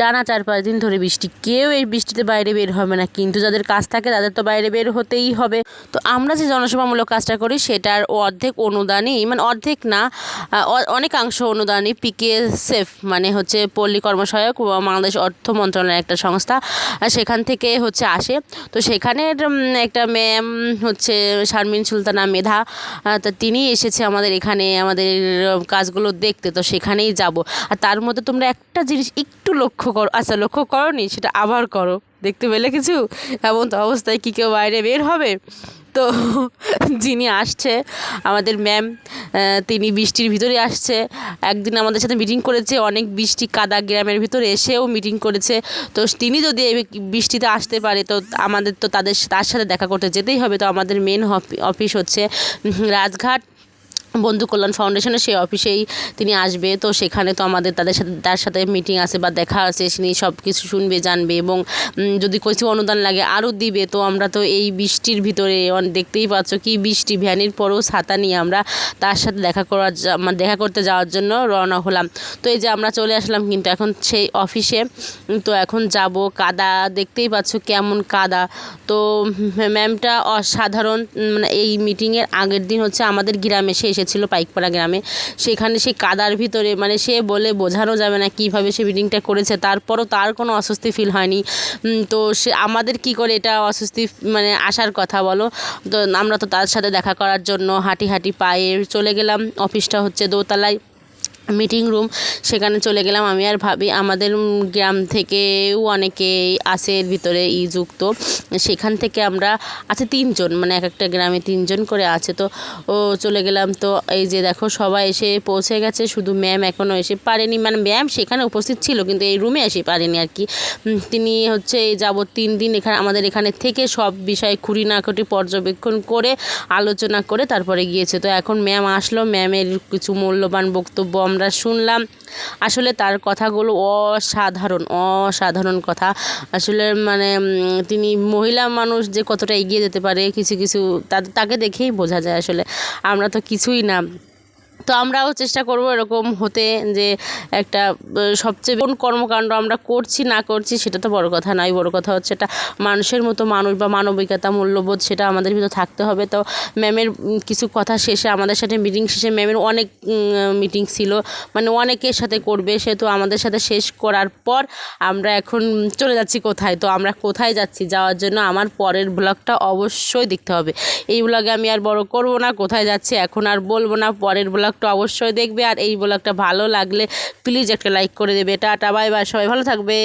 টানা 4-5 দিন ধরে বৃষ্টি, কেউ এই বৃষ্টিতে বাইরে বের হবে না, কিন্তু যাদের কাজ থাকে তাদের তো বাইরে বের হতেই হবে। তো আমরা যে জনসেবামূলক কাজটা করি সেটার অর্ধেক অনুদানই, মানে অর্ধেক না, অনেকাংশ অনুদানই পিকেএসএফ মানে হচ্ছে পল্লী কর্মসহায়ক বাংলাদেশ অর্থ মন্ত্রণালয়ের একটা সংস্থা, সেখান থেকে হচ্ছে আসে। তো সেখানের একটা ম্যাম হচ্ছে শারমিন সুলতানা মেধা, তা তিনি এসেছে আমাদের এখানে আমাদের কাজগুলো দেখতে। তো সেখানেই যাব। আর তার মধ্যে তোমরা একটা জিনিস একটু লক্ষ্য করো, আচ্ছা লক্ষ্য করোনি সেটা আবার করো, দেখতে পেলে কিছু? এমন তো অবস্থায় কি কেউ বাইরে বের হবে? তো যিনি আসছে আমাদের ম্যাম, তিনি বৃষ্টির ভিতরে আসছে। একদিন আমাদের সাথে মিটিং করেছে, অনেক বৃষ্টি কাদা গ্রামের ভিতরে এসেও মিটিং করেছে। তো তিনি যদি এই বৃষ্টিতে আসতে পারে তো আমাদের তো তার সাথে দেখা করতে যেতেই হবে। তো আমাদের মেন অফিস হচ্ছে রাজঘাট বন্ধু কল্যাণ ফাউন্ডেশনের, সেই অফিসেই তিনি আসবে। তো সেখানে তো আমাদের তার সাথে মিটিং আছে বা দেখা আছে, তিনি সব কিছু শুনবে, জানবে এবং যদি কিছু অনুদান লাগে আরও দিবে। তো আমরা তো এই বৃষ্টির ভিতরে দেখতেই পাচ্ছ কি বৃষ্টি, ভ্যানির পরেও ছাতা নিয়ে আমরা তার সাথে দেখা করতে যাওয়ার জন্য রওনা হলাম। তো এই যে আমরা চলে আসলাম কিন্তু এখন সেই অফিসে। তো এখন যাব, কাদা দেখতেই পাচ্ছ কেমন কাদা। তো ম্যামটা অসাধারণ, মানে এই মিটিংয়ের আগের দিন হচ্ছে আমাদের গ্রামে সে এসেছিলো, পাইকপাড়া গ্রামে। সেখানে সেই কাদার ভিতরে, মানে সে বলে বোঝানো যাবে না কীভাবে সে মিটিংটা করেছে, তারপরও তার কোনো অস্বস্তি ফিল হয়নি। তো সে আমাদের কি করে এটা অস্বস্তি মানে আসার কথা বলো? তো আমরা তো তার সাথে দেখা করার জন্য হাঁটি পায়ে চলে গেলাম। অফিসটা হচ্ছে দোতলায়, মিটিং রুম, সেখানে চলে গেলাম। আমি আর ভাবি, আমাদের গ্রাম থেকেও অনেকেই আছে এর ভিতরে যুক্ত। সেখান থেকে আমরা আছে 3 জন, মানে এক একটা গ্রামে 3 জন করে আছে। তো চলে গেলাম। তো এই যে দেখো সবাই এসে পৌঁছে গেছে, শুধু ম্যাম এখনও এসে পারেনি, মানে ম্যাম সেখানে উপস্থিত ছিল কিন্তু এই রুমে এসে পারেনি আর কি। তিনি হচ্ছে এই যাবত 3 দিন আমাদের এখানে থেকে সব বিষয়ে খুঁটিনাটি পর্যবেক্ষণ করে আলোচনা করে তারপরে গিয়েছে। তো এখন ম্যাম আসলো, ম্যামের কিছু মূল্যবান বক্তব্য আমরা শুনলাম। আসলে তার কথাগুলো অসাধারণ কথা। আসলে মানে তিনি মহিলা মানুষ যে কতটা এগিয়ে যেতে পারে কিছু তাকে দেখেই বোঝা যায়। আসলে আমরা তো কিছুই না। তো আমরাও চেষ্টা করব এরকম হতে, যে একটা সবচেয়ে কোন কর্মকাণ্ড আমরা করছি না করছি সেটা তো বড় কথা নয়, বড় কথা হচ্ছে এটা মানুষের মতো মানুষ বা মানবিকতা, মূল্যবোধ সেটা আমাদের ভিতর থাকতে হবে। তো ম্যামের কিছু কথা শেষে, আমাদের সাথে মিটিং শেষে, ম্যামের অনেক মিটিং ছিল, মানে অনেকের সাথে করবে সে। তো আমাদের সাথে শেষ করার পর আমরা এখন চলে যাচ্ছি কোথায়। তো আমরা কোথায় যাচ্ছি, যাওয়ার জন্য আমার পরের ব্লগটা অবশ্যই দেখতে হবে। এই ব্লগে আমি আর বড় করব না, কোথায় যাচ্ছি এখন আর বলবো না, পরের ব্লগটা অবশ্যই দেখবে। আর এই ব্লগটা ভালো লাগলে প্লিজ একটা লাইক করে দেবে। টাটা, বাই বাই, সবাই ভালো থাকবে।